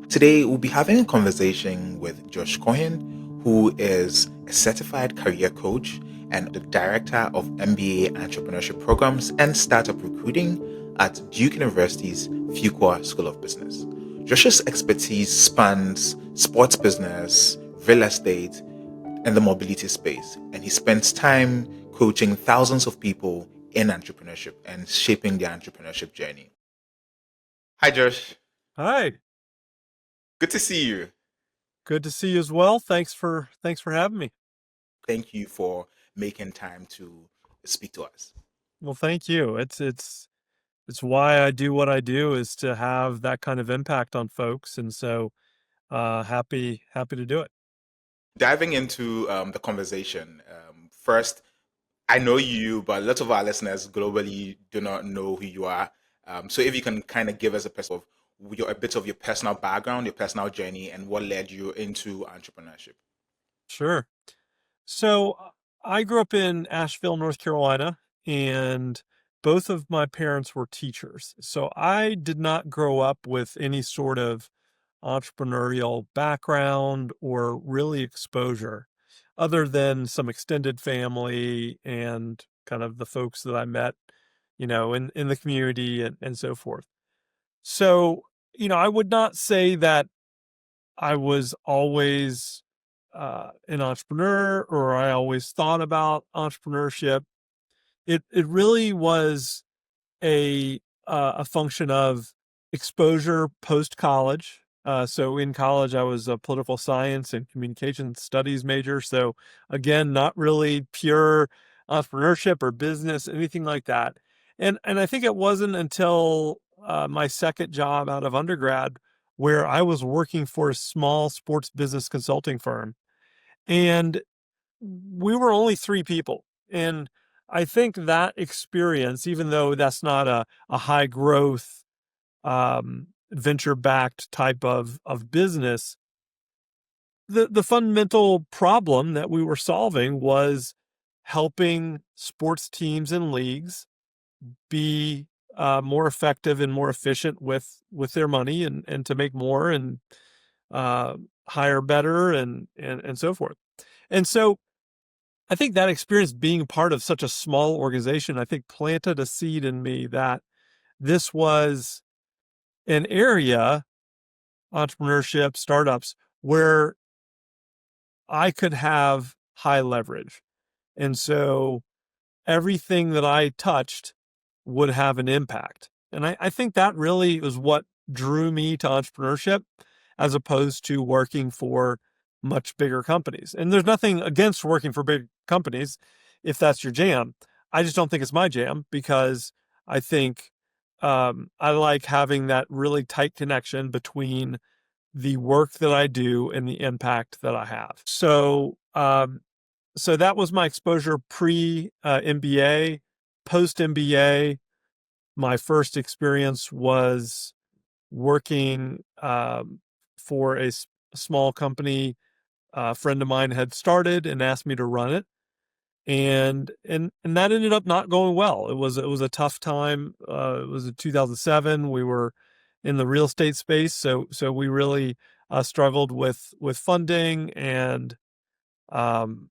Today, we'll be having a conversation with Josh Cohen, who is a certified career coach and the director of MBA entrepreneurship programs and startup recruiting at Duke University's Fuqua School of Business. Josh's expertise spans sports business, real estate, and the mobility space, and he spends time coaching thousands of people in entrepreneurship and shaping their entrepreneurship journey. Hi, Josh. Hi, Good to see you. good to see you as well. Thanks for having me. Thank you for making time to speak to us. Well, thank you. It's why I do what I do is to have that kind of impact on folks, and so happy to do it. Diving into the conversation, first, I know you, but lots of our listeners globally do not know who you are. So if you can kind of give us a bit of your personal background, your personal journey, and what led you into entrepreneurship. Sure. So I grew up in Asheville, North Carolina, and both of my parents were teachers. So I did not grow up with any sort of entrepreneurial background or really exposure other than some extended family and kind of the folks that I met, in the community and so forth. So, I would not say that I was always an entrepreneur or I always thought about entrepreneurship. It really was a function of exposure post college. So in college, I was a political science and communication studies major. So again, not really pure entrepreneurship or business, anything like that. And I think it wasn't until my second job out of undergrad where I was working for a small sports business consulting firm, and we were only three people. And I think that experience, even though that's not a high growth, venture backed type of business, the fundamental problem that we were solving was helping sports teams and leagues be more effective and more efficient with their money and to make more and uh, hire better and so forth. And so I think that experience being part of such a small organization, I think planted a seed in me that this was an area, entrepreneurship, startups, where I could have high leverage. And so everything that I touched would have an impact. And I think that really was what drew me to entrepreneurship as opposed to working for much bigger companies. And there's nothing against working for big companies if that's your jam. I just don't think it's my jam because I think I like having that really tight connection between the work that I do and the impact that I have. So that was my exposure pre MBA. Post MBA, my first experience was working for a small company a friend of mine had started and asked me to run it, and that ended up not going well. It was a tough time. It was in 2007. We were in the real estate space, so we really struggled with funding and um,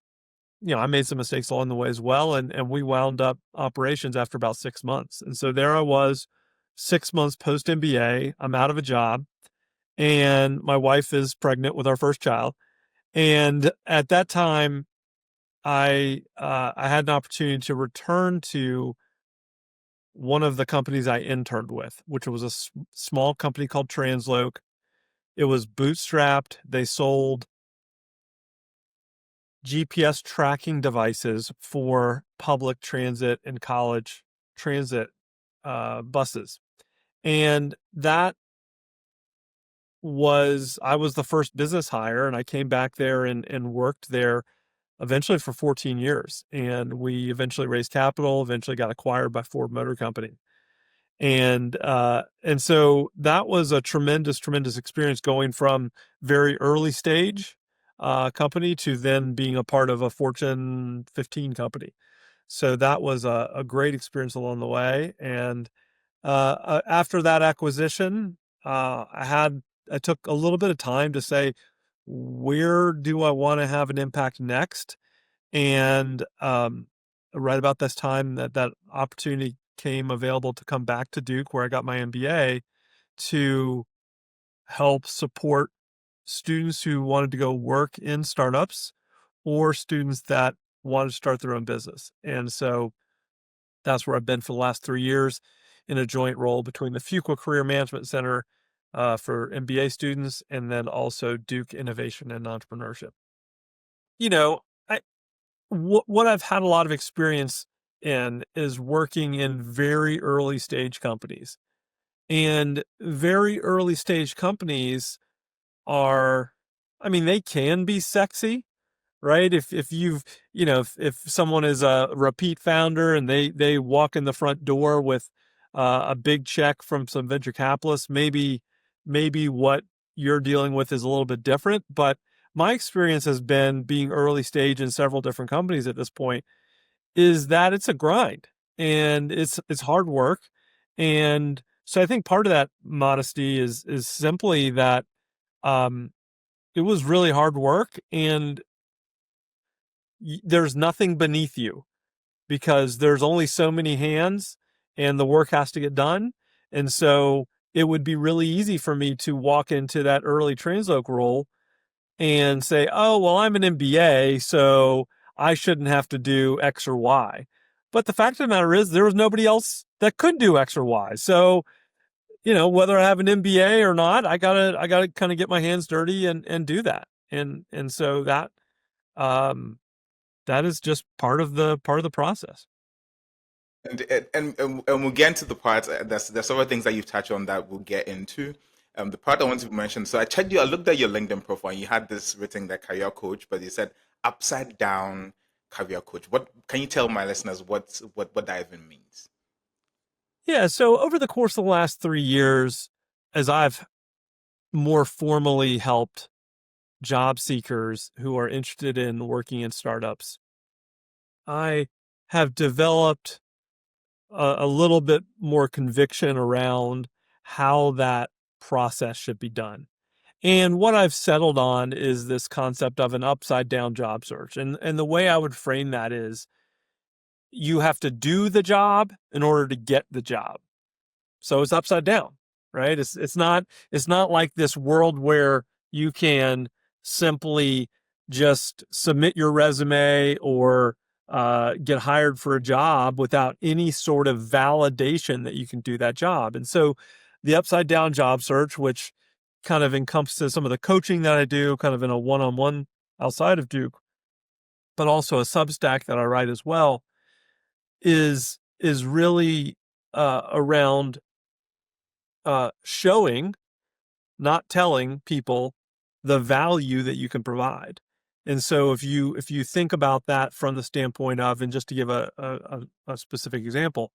I made some mistakes along the way as well, and we wound up operations after about 6 months. And so there I was, 6 months post MBA. I'm out of a job, and my wife is pregnant with our first child. And at that time, I had an opportunity to return to one of the companies I interned with, which was a small company called Transloc. It was bootstrapped. They sold GPS tracking devices for public transit and college transit buses. And I was the first business hire, and I came back there and worked there eventually for 14 years. And we eventually raised capital, eventually got acquired by Ford Motor Company. And so that was a tremendous experience going from very early stage company to then being a part of a Fortune 15 company. So that was a great experience along the way. And after that acquisition, I had I took a little bit of time to say, where do I want to have an impact next? And right about this time that opportunity came available to come back to Duke, where I got my MBA, to help support students who wanted to go work in startups or students that wanted to start their own business. And so that's where I've been for the last 3 years in a joint role between the Fuqua Career Management Center for MBA students and then also Duke Innovation and Entrepreneurship. You know, what I've had a lot of experience in is working in very early stage companies. And very early stage companies are, I mean, they can be sexy, right? If you've, if someone is a repeat founder and they walk in the front door with a big check from some venture capitalists, maybe what you're dealing with is a little bit different. But my experience has been being early stage in several different companies at this point is that it's a grind and it's hard work. And so I think part of that modesty is simply that um, it was really hard work and there's nothing beneath you because there's only so many hands and the work has to get done. And so it would be really easy for me to walk into that early transloc role and say, oh, well, I'm an MBA, so I shouldn't have to do X or Y. But the fact of the matter is there was nobody else that could do X or Y. So, whether I have an MBA or not, I gotta kind of get my hands dirty and do that. And so um, that is just part of the process. And we'll get into the part. There's several things that you've touched on that we'll get into. The part I want to mention. So I checked you. I looked at your LinkedIn profile. And you had this written that career coach, but you said upside down career coach. What can you tell my listeners what that even means? Yeah. So over the course of the last 3 years, as I've more formally helped job seekers who are interested in working in startups, I have developed a little bit more conviction around how that process should be done. And what I've settled on is this concept of an upside down job search. And the way I would frame that is you have to do the job in order to get the job. So it's upside down, right? It's not like this world where you can simply just submit your resume or get hired for a job without any sort of validation that you can do that job. And so the upside down job search, which kind of encompasses some of the coaching that I do kind of in a one-on-one outside of Duke, but also a Substack that I write as well, is really around showing, not telling people the value that you can provide. And so if you think about that from the standpoint of, and just to give a specific example,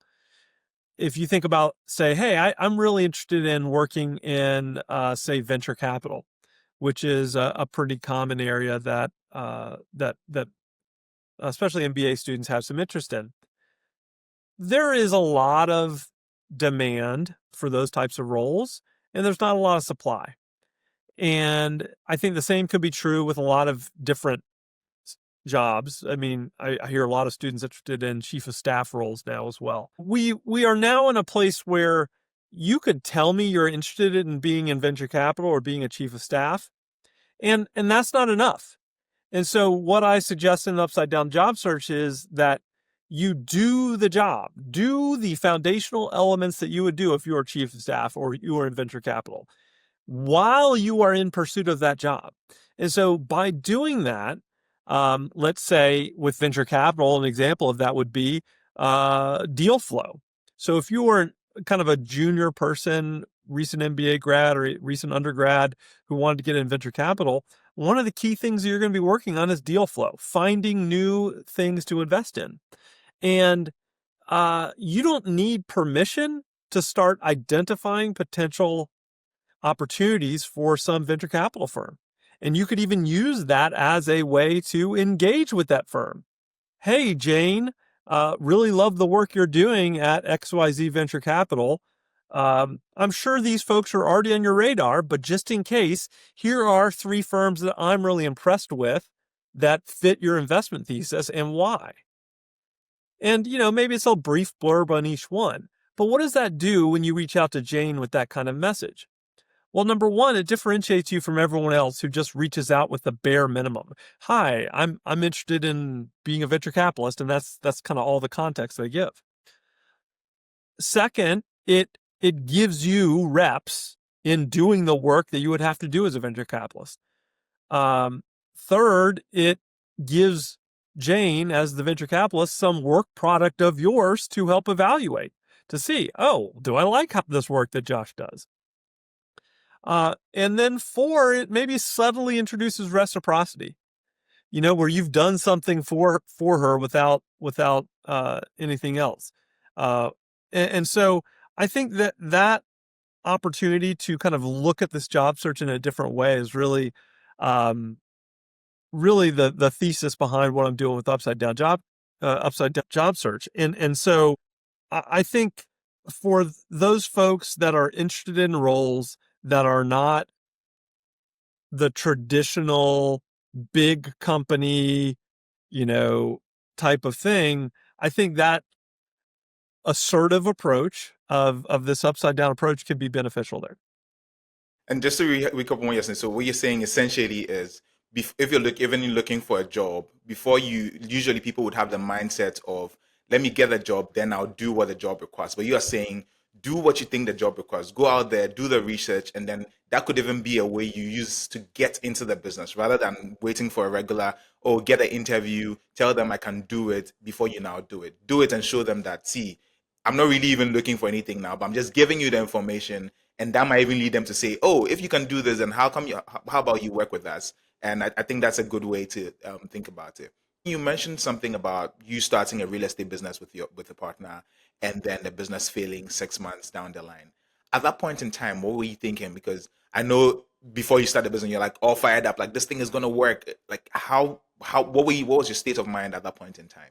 if you think about, say, hey, I'm really interested in working in, say, venture capital, which is a pretty common area that especially MBA students have some interest in. There is a lot of demand for those types of roles, and there's not a lot of supply. And I think the same could be true with a lot of different jobs. I mean, I hear a lot of students interested in chief of staff roles now as well. We are now in a place where you could tell me you're interested in being in venture capital or being a chief of staff, and that's not enough. And so what I suggest in the upside down job search is that you do the job, do the foundational elements that you would do if you were chief of staff or you were in venture capital while you are in pursuit of that job. And so by doing that, let's say with venture capital, an example of that would be deal flow. So if you were kind of a junior person, recent MBA grad or recent undergrad who wanted to get in venture capital, one of the key things that you're going to be working on is deal flow, finding new things to invest in. And you don't need permission to start identifying potential opportunities for some venture capital firm. And you could even use that as a way to engage with that firm. Hey, Jane, really love the work you're doing at XYZ Venture Capital. I'm sure these folks are already on your radar, but just in case, here are 3 firms that I'm really impressed with that fit your investment thesis and why. And, maybe it's a brief blurb on each one. But what does that do when you reach out to Jane with that kind of message? Well, number one, it differentiates you from everyone else who just reaches out with the bare minimum. Hi, I'm interested in being a venture capitalist, and that's kind of all the context they give. Second, it gives you reps in doing the work that you would have to do as a venture capitalist. Third, it gives Jane, as the venture capitalist, some work product of yours to help evaluate, to see, oh, do I like this work that Josh does? And then 4, it maybe subtly introduces reciprocity, where you've done something for her without anything else. And so I think that opportunity to kind of look at this job search in a different way is really, really the thesis behind what I'm doing with upside down job search. And so I think for those folks that are interested in roles that are not the traditional big company, type of thing, I think that assertive approach of this upside down approach can be beneficial there. And just to recap on what you're saying, so what you're saying essentially is, if you're even looking for a job, before you usually people would have the mindset of, let me get a job, then I'll do what the job requires. But you are saying, do what you think the job requires. Go out there, do the research, and then that could even be a way you use to get into the business rather than waiting for a regular, or get an interview, tell them I can do it before you now do it. Do it and show them that, see, I'm not really even looking for anything now, but I'm just giving you the information, and that might even lead them to say, "Oh, if you can do this, then how come you? How about you work with us?" And I think that's a good way to think about it. You mentioned something about you starting a real estate business with a partner, and then the business failing 6 months down the line. At that point in time, what were you thinking? Because I know before you start the business, you're like all fired up, like this thing is gonna work. Like how what was your state of mind at that point in time?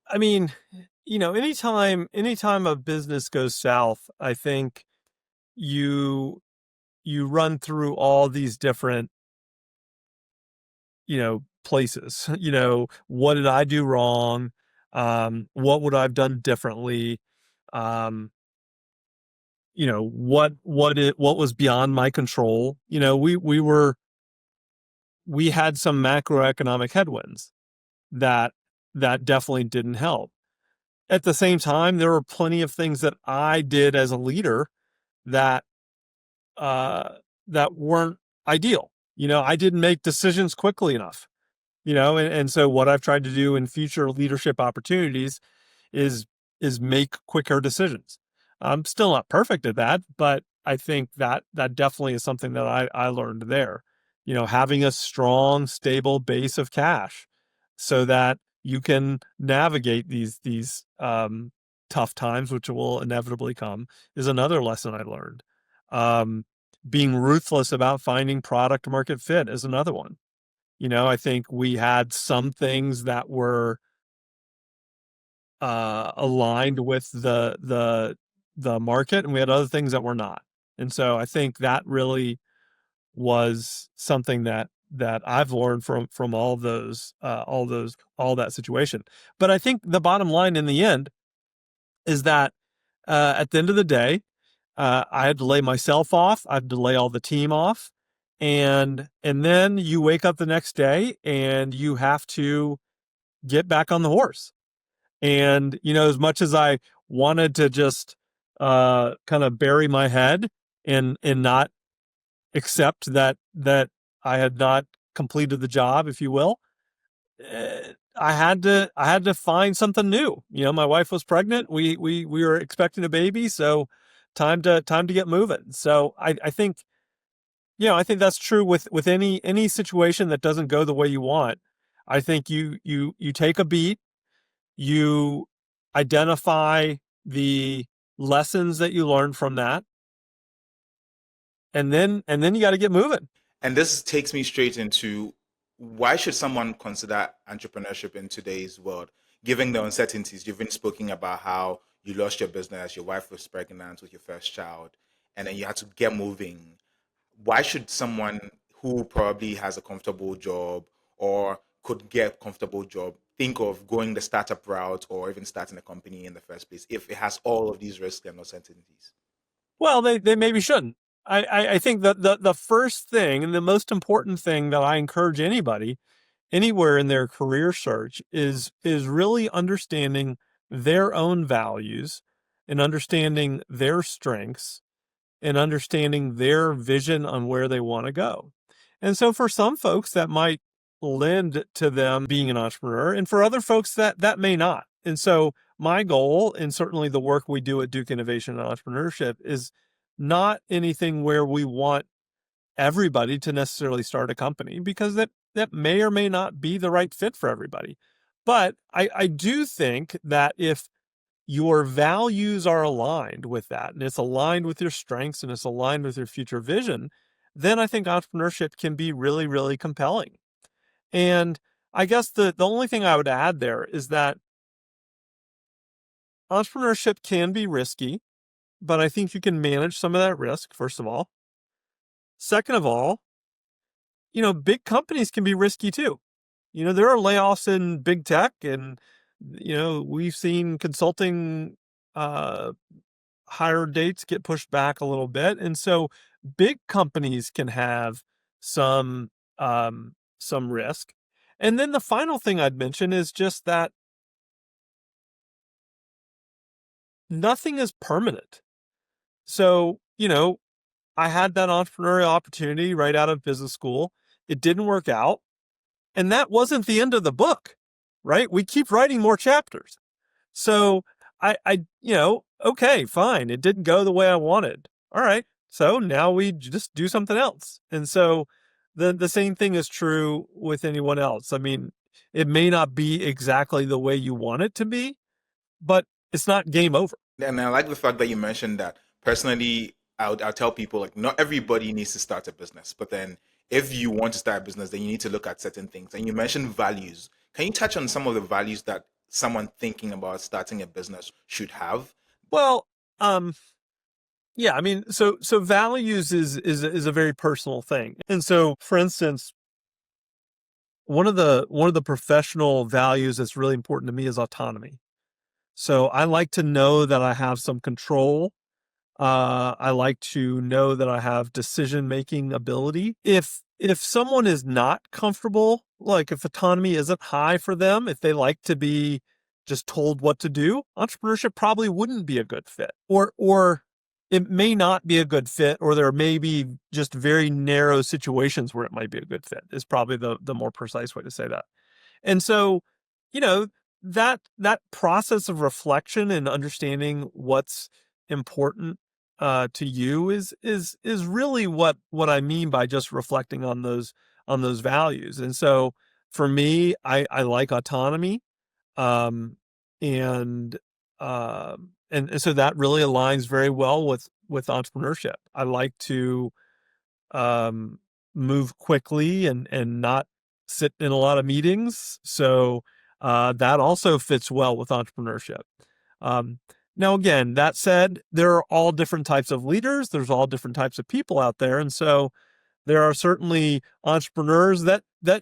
I mean, anytime a business goes south, I think you you run through all these different, places. What did I do wrong? What would I have done differently? Um, what was beyond my control? We had some macroeconomic headwinds that definitely didn't help. At the same time, there were plenty of things that I did as a leader that uh, that weren't ideal. I didn't make decisions quickly enough. And so what I've tried to do in future leadership opportunities is make quicker decisions. I'm still not perfect at that, but I think that definitely is something that I learned there. Having a strong, stable base of cash so that you can navigate these tough times, which will inevitably come, is another lesson I learned. Um, Being ruthless about finding product market fit is another one. I think we had some things that were aligned with the market, and we had other things that were not. And so I think that really was something that I've learned from all that situation. But I think the bottom line in the end is that at the end of the day, I had to lay myself off. I had to lay all the team off, and then you wake up the next day and you have to get back on the horse. And as much as I wanted to just kind of bury my head and not accept that I had not completed the job, if you will, I had to find something new. My wife was pregnant. We were expecting a baby, so time to get moving. So I think I think that's true with any situation that doesn't go the way you want. I think you take a beat, you identify the lessons that you learned from that, and then you got to get moving. And this takes me straight into, why should someone consider entrepreneurship in today's world? given the uncertainties, you've been speaking about how you lost your business, your wife was pregnant with your first child, and then you had to get moving. Why should someone who probably has a comfortable job or could get a comfortable job think of going the startup route or even starting a company in the first place if it has all of these risks and uncertainties? Well, they maybe shouldn't. I think that the first thing and the most important thing that I encourage anybody anywhere in their career search is really understanding their own values and understanding their strengths and understanding their vision on where they want to go. And so for some folks that might lend to them being an entrepreneur, and for other folks that may not. And so my goal, and certainly the work we do at Duke Innovation and Entrepreneurship, is not anything where we want everybody to necessarily start a company, because that may or may not be the right fit for everybody. But I do think that if your values are aligned with that, and it's aligned with your strengths, and it's aligned with your future vision, then I think entrepreneurship can be really, really compelling. And I guess the only thing I would add there is that entrepreneurship can be risky, but I think you can manage some of that risk, first of all. Second of all, big companies can be risky too. There are layoffs in big tech, and, we've seen consulting hire dates get pushed back a little bit. And so big companies can have some some risk. And then the final thing I'd mention is just that nothing is permanent. So, I had that entrepreneurial opportunity right out of business school. It didn't work out. And that wasn't the end of the book, right? We keep writing more chapters. So okay, fine. It didn't go the way I wanted. All right. So now we just do something else. And so the same thing is true with anyone else. I mean, it may not be exactly the way you want it to be, but it's not game over. And I like the fact that you mentioned that. Personally, I'll tell people like not everybody needs to start a business, but then if you want to start a business, then you need to look at certain things. And you mentioned values. Can you touch on some of the values that someone thinking about starting a business should have? Well, yeah, I mean, so values is a very personal thing. And so, for instance, one of the professional values that's really important to me is autonomy. So I like to know that I have some control. I like to know that I have decision-making ability. If someone is not comfortable, like if autonomy isn't high for them, if they like to be just told what to do, entrepreneurship probably wouldn't be a good fit. Or it may not be a good fit, or there may be just very narrow situations where it might be a good fit, is probably the more precise way to say that. And so, you know, that process of reflection and understanding what's important to you is really what I mean by just reflecting on those values. And so, for me, I like autonomy, um, and and so that really aligns very well with entrepreneurship. I like to um, move quickly and not sit in a lot of meetings. So that also fits well with entrepreneurship. Um, Now, again, that said, there are all different types of leaders. There's all different types of people out there, and so there are certainly entrepreneurs that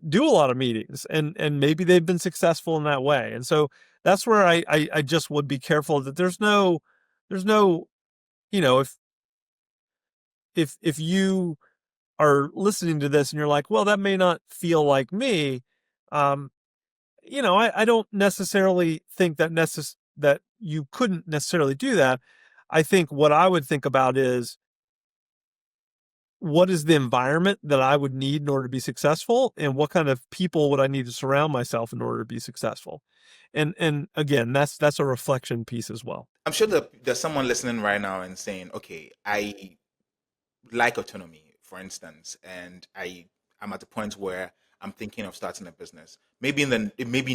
do a lot of meetings, and maybe they've been successful in that way. And so that's where I just would be careful that there's no if if you are listening to this and you're like, well, that may not feel like me. Um, I don't necessarily think that you couldn't necessarily do that. I think what I would think about is what is the environment that I would need in order to be successful, and what kind of people would I need to surround myself in order to be successful. And again, that's a reflection piece as well. I'm sure that there's someone listening right now and saying, okay, I like autonomy, for instance, and I'm at the point where I'm thinking of starting a business. Maybe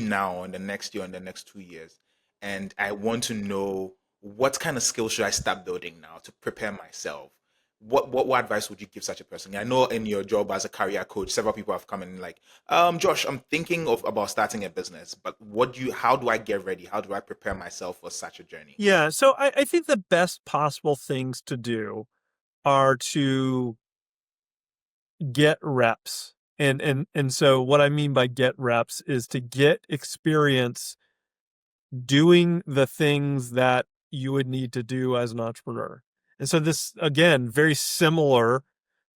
now in the next year, in the next 2 years, and I want to know what kind of skills should I start building now to prepare myself. what advice would you give such a person? I know in your job as a career coach, several people have come in like, Josh, I'm thinking of about starting a business, but how do I get ready? How do I prepare myself for such a journey? Yeah. So I think the best possible things to do are to get reps. And so what I mean by get reps is to get experience doing the things that you would need to do as an entrepreneur. And so this, again, very similar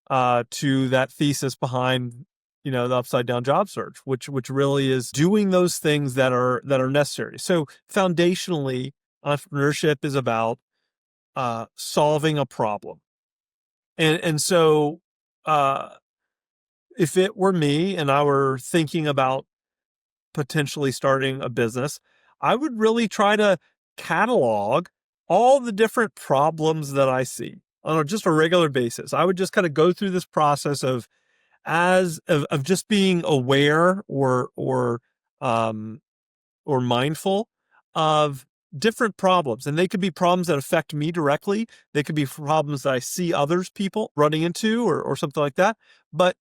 to that thesis behind, the upside down job search, which really is doing those things that are necessary. So foundationally, entrepreneurship is about solving a problem. And so if it were me and I were thinking about potentially starting a business, I would really try to catalog all the different problems that I see on just a regular basis. I would just kind of go through this process of just being aware um, or mindful of different problems. And they could be problems that affect me directly. They could be problems that I see people running into or something like that. But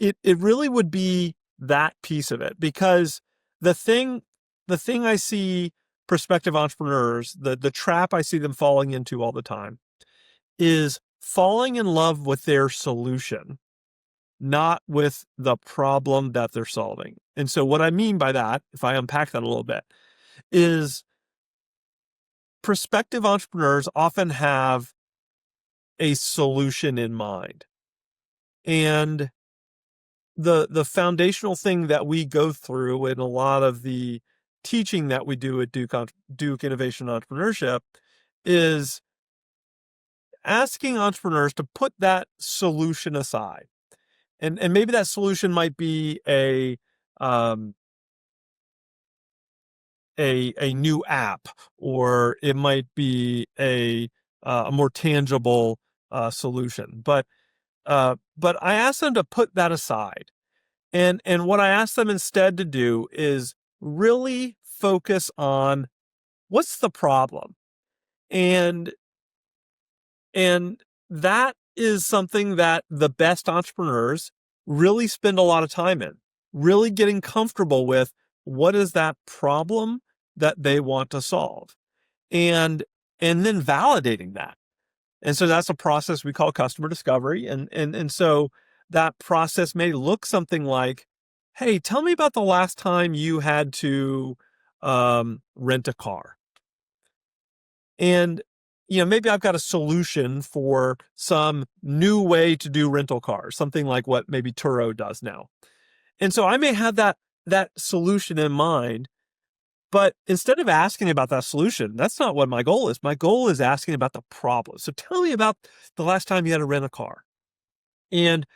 it really would be that piece of it, because the thing I see prospective entrepreneurs, the trap I see them falling into all the time is falling in love with their solution, not with the problem that they're solving. And so what I mean by that, if I unpack that a little bit, is prospective entrepreneurs often have a solution in mind. And the foundational thing that we go through in a lot of the teaching that we do at Duke Innovation Entrepreneurship is asking entrepreneurs to put that solution aside. And maybe that solution might be um, a new app, or it might be a more tangible solution. But I ask them to put that aside, and what I ask them instead to do is really focus on what's the problem, and that is something that the best entrepreneurs really spend a lot of time in, really getting comfortable with what is that problem that they want to solve, and then validating that. And so that's a process we call customer discovery. And so that process may look something like, hey, tell me about the last time you had to rent a car. And maybe I've got a solution for some new way to do rental cars, something like what maybe Turo does now. And so I may have that solution in mind, but instead of asking about that solution, that's not what my goal is. My goal is asking about the problem. So tell me about the last time you had to rent a car, and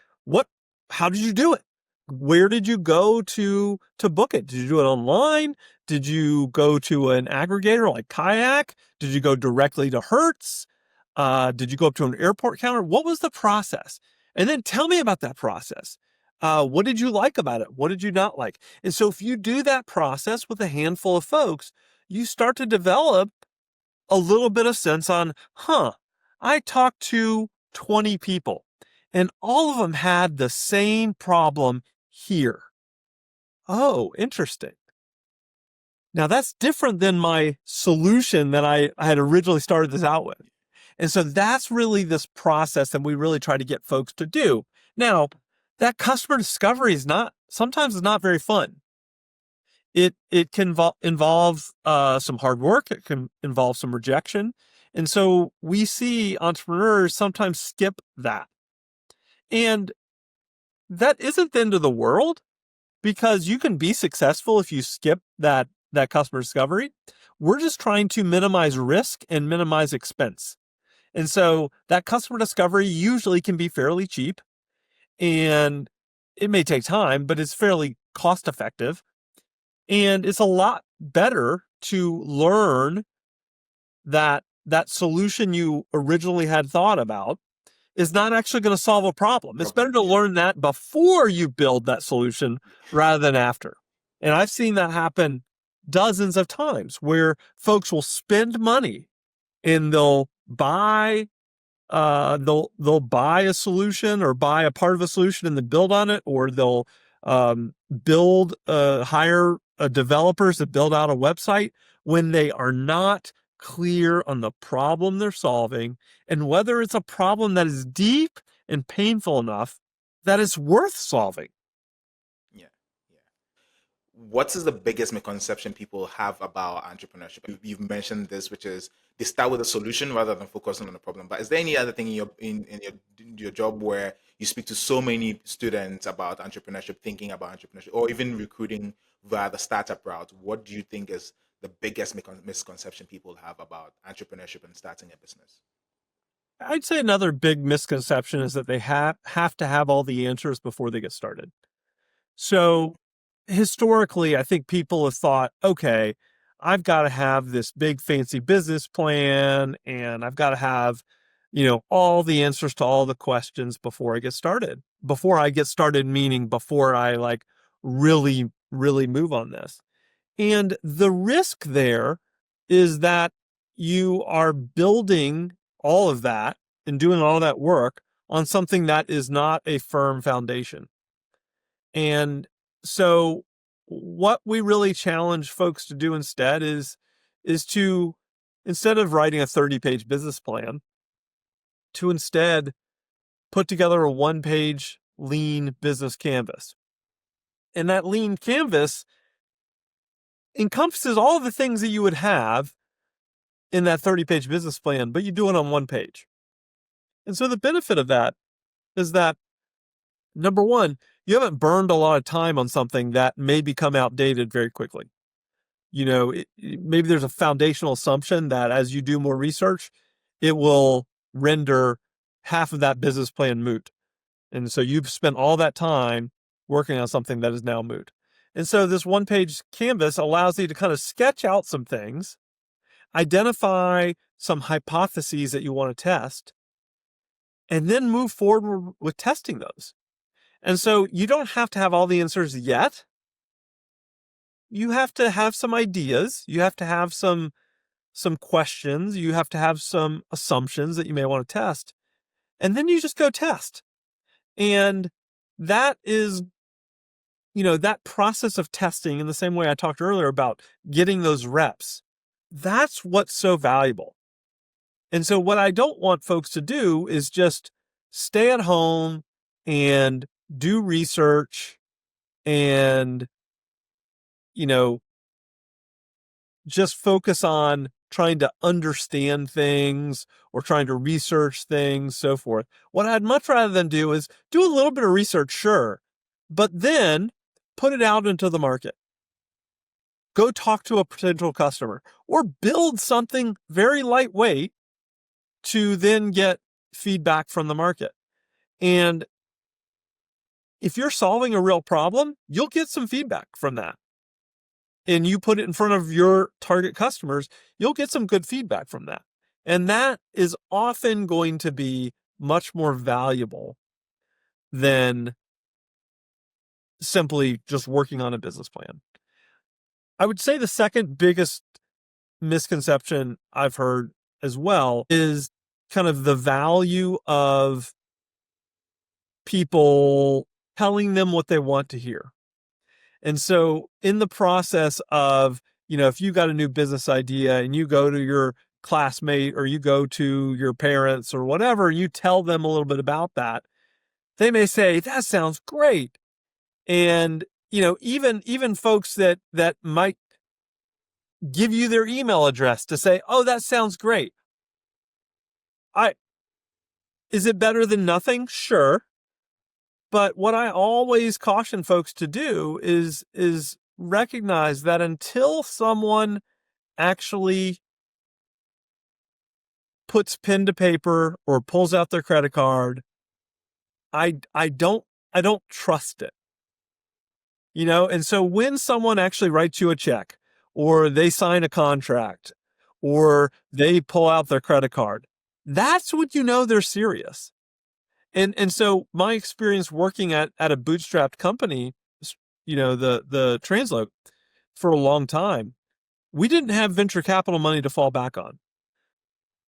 how did you do it? Where did you go to book it? Did you do it online? Did you go to an aggregator like Kayak? Did you go directly to Hertz? Did you go up to an airport counter? What was the process? And then tell me about that process. What did you like about it? What did you not like? And so if you do that process with a handful of folks, you start to develop a little bit of sense on, I talked to 20 people and all of them had the same problem here. Oh, interesting. Now that's different than my solution that I had originally started this out with. And so that's really this process that we really try to get folks to do. Now, that customer discovery sometimes is not very fun. It can involve some hard work. It can involve some rejection. And so we see entrepreneurs sometimes skip that. And that isn't the end of the world, because you can be successful if you skip that customer discovery. We're just trying to minimize risk and minimize expense. And so that customer discovery usually can be fairly cheap, and it may take time, but it's fairly cost effective. And it's a lot better to learn that solution you originally had thought about is not actually going to solve a problem. It's better to learn that before you build that solution rather than after. And I've seen that happen dozens of times, where folks will spend money and they'll buy they'll buy a solution or buy a part of a solution and then build on it, or they'll hire developers to build out a website when they are not clear on the problem they're solving and whether it's a problem that is deep and painful enough that it's worth solving. Yeah. Yeah. What is the biggest misconception people have about entrepreneurship? You've mentioned this, which is they start with a solution rather than focusing on the problem. But is there any other thing in your job where you speak to so many students about entrepreneurship, thinking about entrepreneurship, or even recruiting via the startup route? What do you think is the biggest misconception people have about entrepreneurship and starting a business? I'd say another big misconception is that they have to have all the answers before they get started. So historically, I think people have thought, okay, I've got to have this big fancy business plan and I've got to have, all the answers to all the questions before I get started. Before I get started, meaning before I like really, really move on this. And the risk there is that you are building all of that and doing all that work on something that is not a firm foundation. And so what we really challenge folks to do instead is to, instead of writing a 30-page business plan, to instead put together a one-page lean business canvas. And that lean canvas encompasses all the things that you would have in that 30-page business plan, but you do it on one page. And so the benefit of that is that, number one, you haven't burned a lot of time on something that may become outdated very quickly. Maybe there's a foundational assumption that as you do more research, it will render half of that business plan moot. And so you've spent all that time working on something that is now moot. And so this one-page canvas allows you to kind of sketch out some things, identify some hypotheses that you want to test, and then move forward with testing those. And so you don't have to have all the answers yet. You have to have some ideas. You have to have some questions. You have to have some assumptions that you may want to test. And then you just go test. And that is, that process of testing, in the same way I talked earlier about getting those reps, that's what's so valuable. And so what I don't want folks to do is just stay at home and do research and, just focus on trying to understand things or trying to research things, so forth. What I'd much rather than do is do a little bit of research, sure, but then put it out into the market. Go talk to a potential customer or build something very lightweight to then get feedback from the market. And if you're solving a real problem, you'll get some feedback from that. And you put it in front of your target customers, you'll get some good feedback from that. And that is often going to be much more valuable than simply just working on a business plan. I would say the second biggest misconception I've heard as well is kind of the value of people telling them what they want to hear. And so in the process of, if you got a new business idea and you go to your classmate or you go to your parents or whatever, you tell them a little bit about that, they may say, that sounds great. And, even folks that might give you their email address to say, oh, that sounds great. Is it better than nothing? Sure. But what I always caution folks to do is recognize that until someone actually puts pen to paper or pulls out their credit card, I don't trust it. And so when someone actually writes you a check or they sign a contract or they pull out their credit card, that's when they're serious. And so my experience working at a bootstrapped company, the Transloc, for a long time, we didn't have venture capital money to fall back on.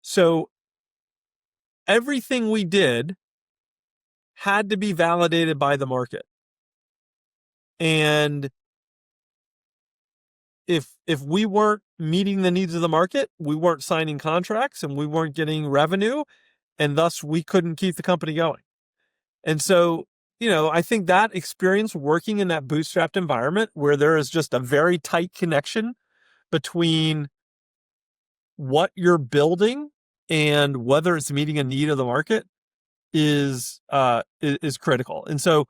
So everything we did had to be validated by the market. And if we weren't meeting the needs of the market, we weren't signing contracts and we weren't getting revenue, and thus we couldn't keep the company going. And so, I think that experience working in that bootstrapped environment where there is just a very tight connection between what you're building and whether it's meeting a need of the market is critical. And so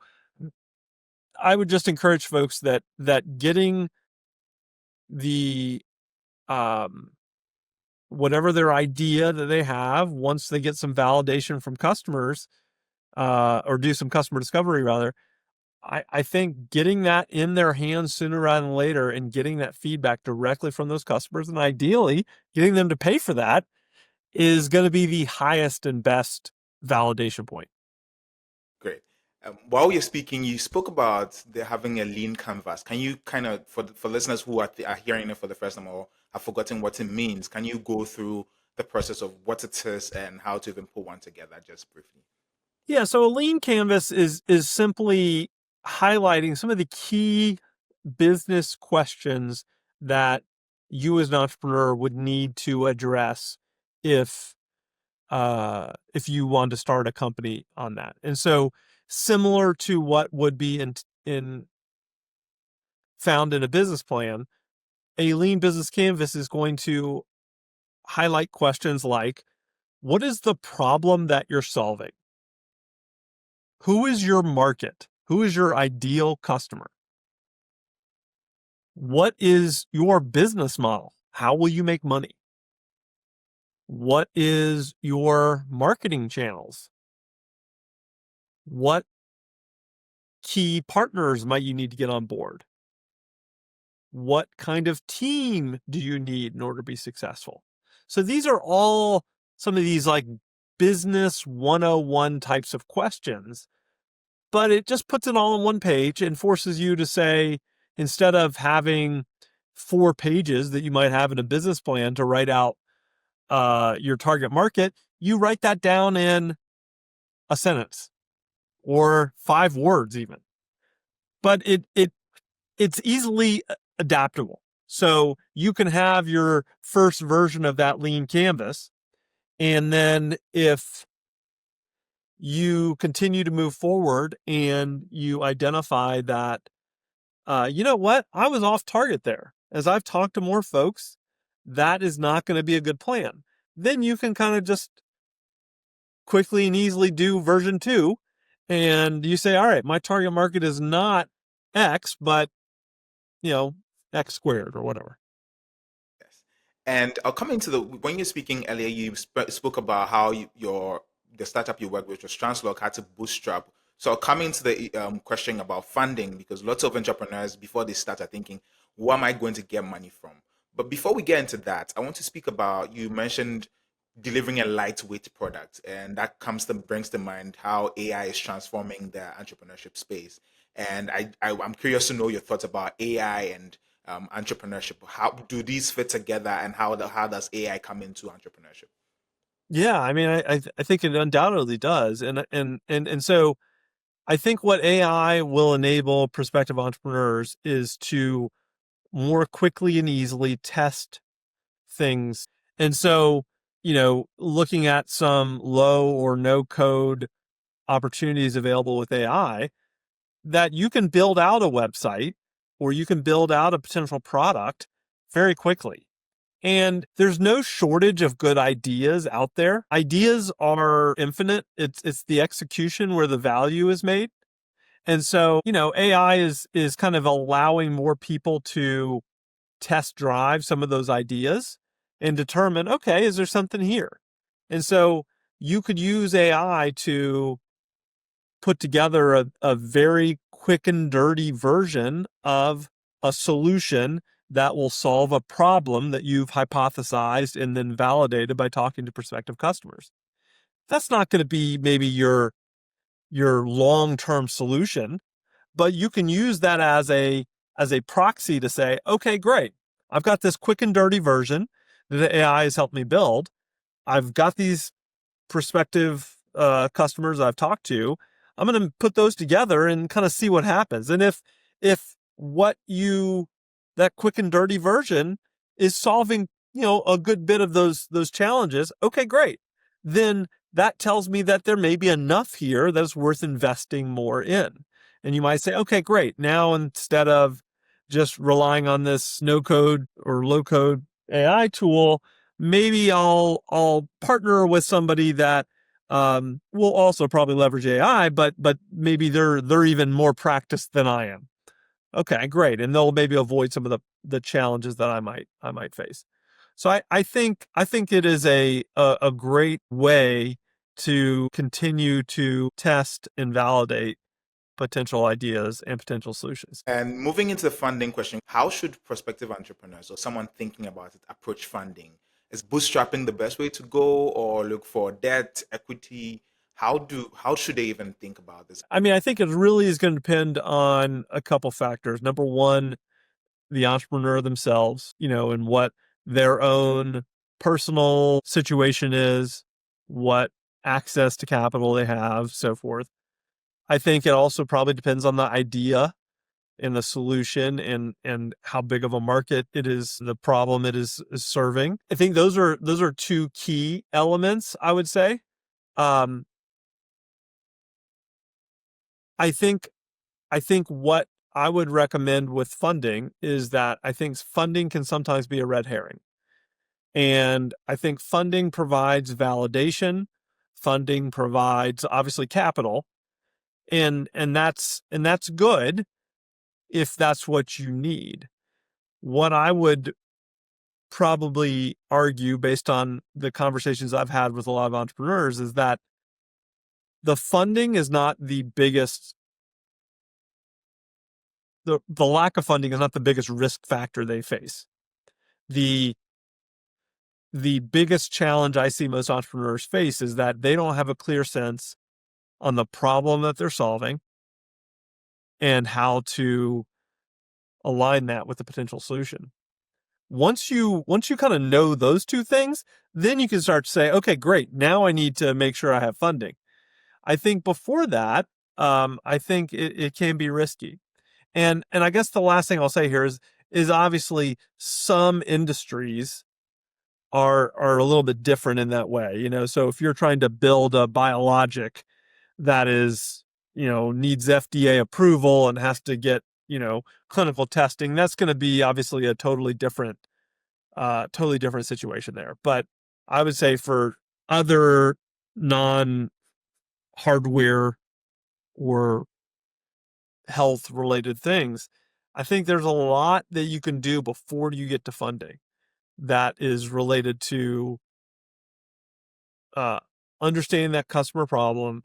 I would just encourage folks that getting the whatever their idea that they have, once they get some validation from customers, or do some customer discovery rather, I think getting that in their hands sooner rather than later and getting that feedback directly from those customers, and ideally getting them to pay for that, is going to be the highest and best validation point. Great. While you're speaking, you spoke about having a lean canvas. Can you kind of, for listeners who are hearing it for the first time or have forgotten what it means, can you go through the process of what it is and how to even put one together just briefly? Yeah, so a lean canvas is simply highlighting some of the key business questions that you as an entrepreneur would need to address if you want to start a company on that. And so, similar to what would be in found in a business plan, a lean business canvas is going to highlight questions like, what is the problem that you're solving? Who is your market? Who is your ideal customer? What is your business model? How will you make money? What is your marketing channels? What key partners might you need to get on board? What kind of team do you need in order to be successful? So these are all some of these like business 101 types of questions, but it just puts it all on one page and forces you to say, instead of having 4 pages that you might have in a business plan to write out your target market, you write that down in a sentence or 5 words even. But it's easily adaptable. So you can have your first version of that lean canvas, and then if you continue to move forward and you identify that, you know what, I was off target there. As I've talked to more folks, that is not going to be a good plan. Then you can kind of just quickly and easily do version 2. And you say, all right, my target market is not X, but, X squared or whatever. Yes. And I'll come into when you're speaking earlier, you spoke about how the startup you work with was Translog had to bootstrap. So I'll come into the question about funding, because lots of entrepreneurs before they start are thinking, where am I going to get money from? But before we get into that, I want to speak about, you mentioned delivering a lightweight product, and that brings to mind how AI is transforming the entrepreneurship space. And I'm curious to know your thoughts about AI and entrepreneurship. How do these fit together, and how does AI come into entrepreneurship? Yeah, I mean, I think it undoubtedly does, and so I think what AI will enable prospective entrepreneurs is to more quickly and easily test things. And so, looking at some low or no code opportunities available with AI, that you can build out a website or you can build out a potential product very quickly. And there's no shortage of good ideas out there. Ideas are infinite. It's the execution where the value is made. And so, AI is kind of allowing more people to test drive some of those ideas and determine, okay, is there something here? And so you could use AI to put together a very quick and dirty version of a solution that will solve a problem that you've hypothesized and then validated by talking to prospective customers. That's not going to be maybe your long-term solution, but you can use that as a proxy to say, okay, great. I've got this quick and dirty version that the AI has helped me build. I've got these prospective customers I've talked to, I'm going to put those together and kind of see what happens. And if what you that quick and dirty version is solving, a good bit of those challenges, okay, great. Then that tells me that there may be enough here that's worth investing more in. And you might say, okay, great. Now instead of just relying on this no code or low code AI tool, maybe I'll partner with somebody that will also probably leverage AI, but maybe they're even more practiced than I am. Okay, great, and they'll maybe avoid some of the challenges that I might face. So I think it is a great way to continue to test and validate potential ideas and potential solutions. And moving into the funding question, how should prospective entrepreneurs or someone thinking about it approach funding? Is bootstrapping the best way to go, or look for debt, equity? How should they even think about this? I mean, I think it really is going to depend on a couple factors. Number one, the entrepreneur themselves, and what their own personal situation is, what access to capital they have, so forth. I think it also probably depends on the idea and the solution and how big of a market it is, the problem it is serving. I think those are two key elements, I would say. Um, I think what I would recommend with funding is that I think funding can sometimes be a red herring. And I think funding provides validation, funding provides obviously capital, and that's good if that's what you need. What I would probably argue based on the conversations I've had with a lot of entrepreneurs is that the funding is not the biggest the lack of funding is not the biggest risk factor they face. The biggest challenge I see most entrepreneurs face is that they don't have a clear sense on the problem that they're solving and how to align that with the potential solution. Once you kind of know those two things, then you can start to say, okay, great. Now I need to make sure I have funding. I think before that, I think it can be risky. And I guess the last thing I'll say here is obviously some industries are a little bit different in that way. So if you're trying to build a biologic that is, needs FDA approval and has to get, clinical testing, that's going to be obviously a totally different situation there. But I would say for other non hardware or health related things, I think there's a lot that you can do before you get to funding that is related to understanding that customer problem,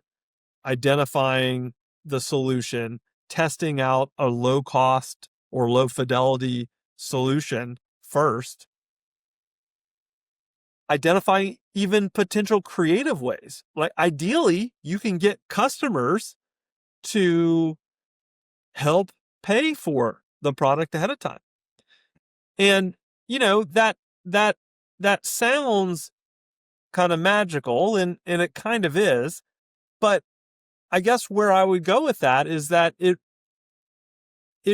identifying the solution, testing out a low cost or low fidelity solution first, identifying even potential creative ways. Like ideally, you can get customers to help pay for the product ahead of time. And that sounds kind of magical, and it kind of is, but I guess where I would go with that is that it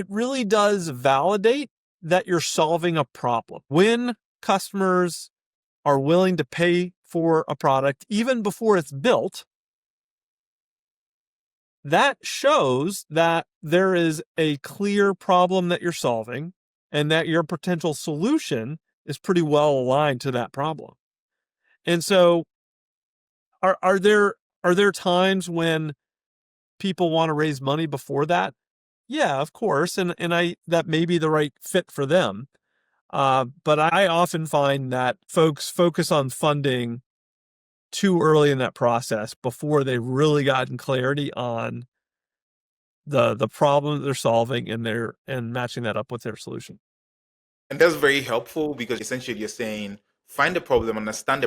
really does validate that you're solving a problem. When customers are willing to pay for a product even before it's built, that shows that there is a clear problem that you're solving and that your potential solution is pretty well aligned to that problem. And so are there times when people want to raise money before that? Yeah, of course. And that may be the right fit for them. But I often find that folks focus on funding too early in that process before they've really gotten clarity on the problem that they're solving and matching that up with their solution. And that's very helpful because essentially you're saying find the problem, understand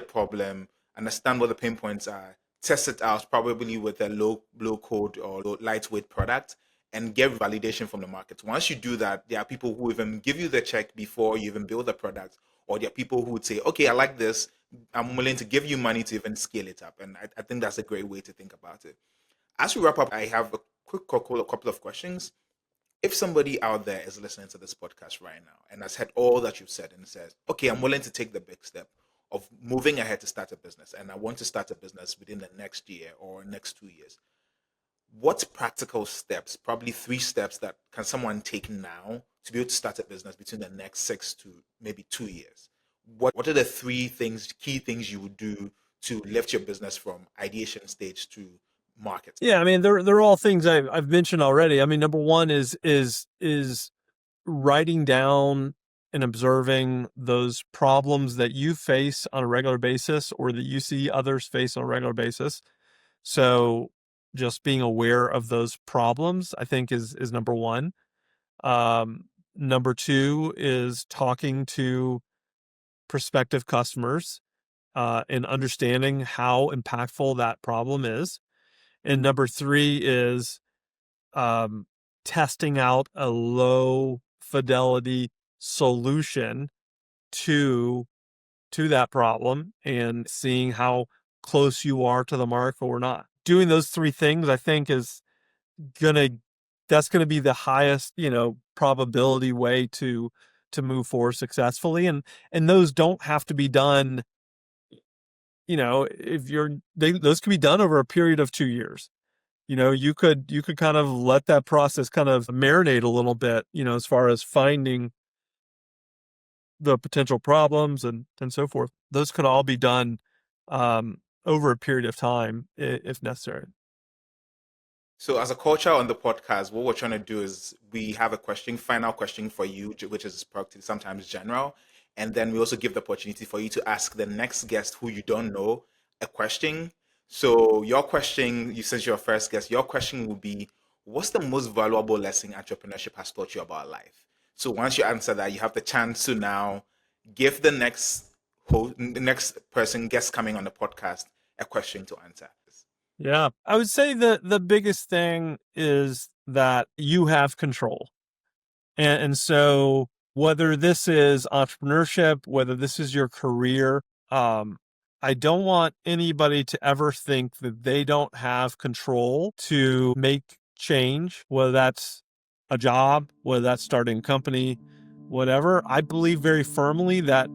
what the pain points are, test it out probably with a low code or lightweight product, and get validation from the market. Once you do that, there are people who even give you the check before you even build the product, or there are people who would say, okay, I like this. I'm willing to give you money to even scale it up. And I think that's a great way to think about it. As we wrap up, I have a couple of questions. If somebody out there is listening to this podcast right now and has heard all that you've said and says, okay, I'm willing to take the big step of moving ahead to start a business, and I want to start a business within the next year or next 2 years, what practical steps, probably 3 steps, that can someone take now to be able to start a business between the next 6 to maybe 2 years? What are the key things you would do to lift your business from ideation stage to market? Yeah, I mean, they're all things I've mentioned already. I mean, number one is writing down and observing those problems that you face on a regular basis or that you see others face on a regular basis. So just being aware of those problems, I think is number one. Number two is talking to prospective customers and understanding how impactful that problem is. And number three is testing out a low fidelity solution to that problem and seeing how close you are to the mark or not. Doing those 3 things, I think, is that's gonna be the highest, probability way to move forward successfully. And those don't have to be done, those can be done over a period of 2 years. You could kind of let that process kind of marinate a little bit, as far as finding the potential problems and so forth. Those could all be done over a period of time if necessary. So, as a culture on the podcast, what we're trying to do is we have a final question for you, which is probably sometimes general. And then we also give the opportunity for you to ask the next guest who you don't know a question. So, your question, since you're a first guest, your question will be, what's the most valuable lesson entrepreneurship has taught you about life? So, once you answer that, you have the chance to now give the next guest coming on the podcast, a question to answer. Yeah, I would say the biggest thing is that you have control. And so whether this is entrepreneurship, whether this is your career, I don't want anybody to ever think that they don't have control to make change, whether that's a job, whether that's starting a company, whatever. I believe very firmly that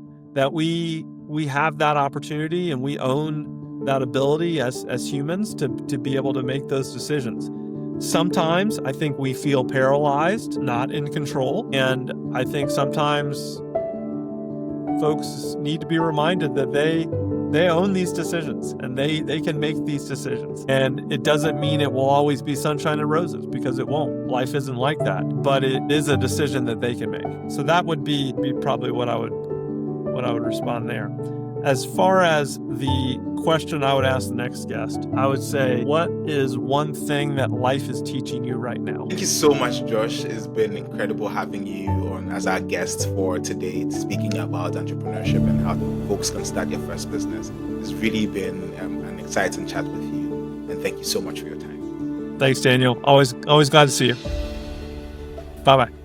we have that opportunity and we own that ability as humans to be able to make those decisions. Sometimes I think we feel paralyzed, not in control. And I think sometimes folks need to be reminded that they own these decisions and they can make these decisions. And it doesn't mean it will always be sunshine and roses, because it won't. Life isn't like that, but it is a decision that they can make. So that would be probably what I would respond there. As far as the question I would ask the next guest, I would say, what is one thing that life is teaching you right now? Thank you so much, Josh. It's been incredible having you on as our guest for today, speaking about entrepreneurship and how folks can start their first business. It's really been an exciting chat with you, and thank you so much for your time. Thanks, Daniel. Always glad to see you. Bye-bye.